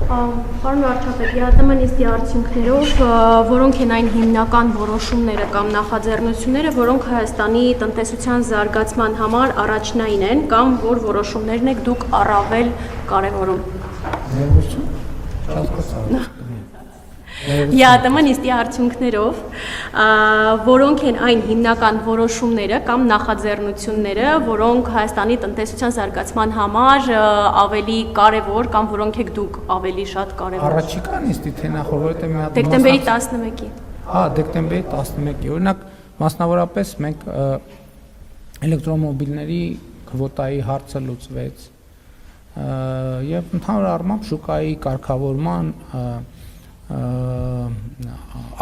Պարոն վարչապետ, ԵԱՏՄ նիստի արդյունքներով, որոնք են այն հիմնական որոշումները կամ նախաձեռնությունները, որոնք Հայաստանի տնտեսության զարգացման համար առաջնային են, կամ որ որոշումներն եք դուք առավել կարևորում։ ԵԱՏՄ նիստի արդյունքներով, որոնք են այն հիմնական որոշումները կամ նախաձեռնությունները, որոնք Հայաստանի տնտեսության զարգացման համար ավելի կարևոր կամ որոնք եք դուք ավելի շատ կարևոր։ Առաջիկա նիստի թե նախորդ, որովհետև մի հատ Դեկտեմբերի 11-ի։ Դեկտեմբերի 11-ի։ Օրինակ, մասնավորապես մենք էլեկտրոմոբիլների քվոտայի հարցը լուծվեց եւ ընդհանուր առմամբ շուկայի կարգավորման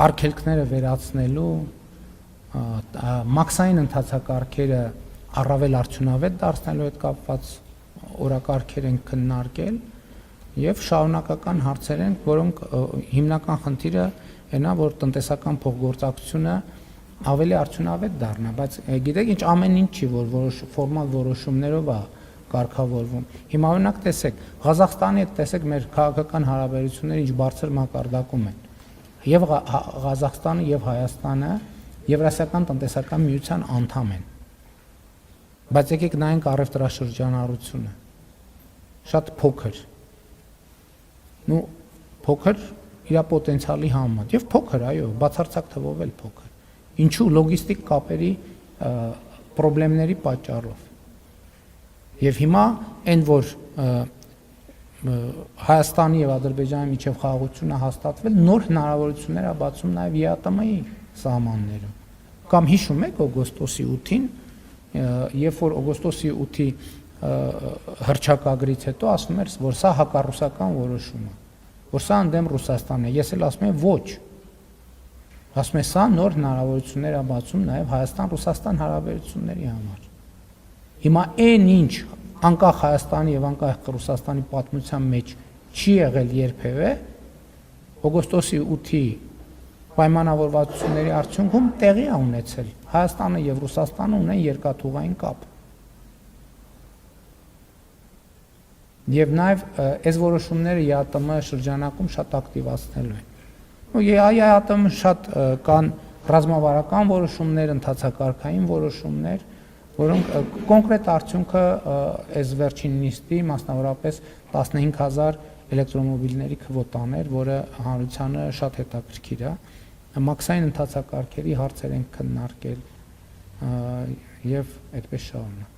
արգելքները վերացնելու մաքսային ընթացակարգերը առավել արդյունավետ դարձնելու հետ կապված օրակարգեր են քննարկել եւ շարունակական հարցեր են, որոնք հիմնական խնդիրը այն է, որ տնտեսական փոխգործակցությունը ավելի արդյունավետ դառնա, բայց գիտեք ինչ, ամեն ինչ չի, որ ֆորմալ որոշումներով է կարգավորվում։ Հիմա օրինակ տեսեք, Ղազախստանի հետ տեսեք մեր քաղաքական հարաբերությունները ինչ բարձր մակարդակում են։ Եվ Ղազախստանը եւ Հայաստանը Եվրասիական տնտեսական միության անդամ են։ Բայց եկեք նայենք առևտրաշրջանառությունը։ Շատ փոքր։ Փոքր իր պոտենցիալի համեմատ եւ փոքր, այո, բացարձակ թվով էլ փոքր։ Ինչու լոգիստիկ կապերի խնդիրների պատճառով։ Եվ հիմա այն, որ Հայաստանի եւ Ադրբեջանի միջև խաղաղությունը հաստատվել, նոր հնարավորություններ է բացում նաեւ ԵԱՏՄ-ի սահմաններում։ Կամ հիշում եք օգոստոսի 8-ին, երբ որ օգոստոսի 8-ի հռչակագրից հետո ասում էր, որ սա հակառուսական որոշում է, որ սա ընդդեմ Ռուսաստանն է։ Ես էլ ասում եմ ոչ։ Ասում եմ սա նոր հնարավորություններ է բացում նաեւ Հայաստան-Ռուսաստան հարաբերությունների համար։ Հիմա այն ինչ անկախ Հայաստանի եւ անկախ Ռուսաստանի պատմության մեջ չի եղել երբևէ, օգոստոսի 8-ի պայմանավորվածությունների արդյունքում տեղի է ունեցել։ Հայաստանը եւ Ռուսաստանը ունեն երկաթուղային կապ։ Եվ նաեւ այս որոշումները ԵԱՏՄ շրջանակում շատ ակտիվացնելու են։ ԵԱՏՄ շատ կան ռազմավարական որոշումներ, ընթացակարգային որոշումներ, որոնք կոնկրետ արդյունքը այս վերջին նիստի մասնավորապես 15000 էլեկտրոմոբիլների քվոտան էր, որը հանրությանը շատ հետաքրքիր է։ Մաքսային ընթացակարգերի հարցեր են քննարկել եւ այդպես շարունակ։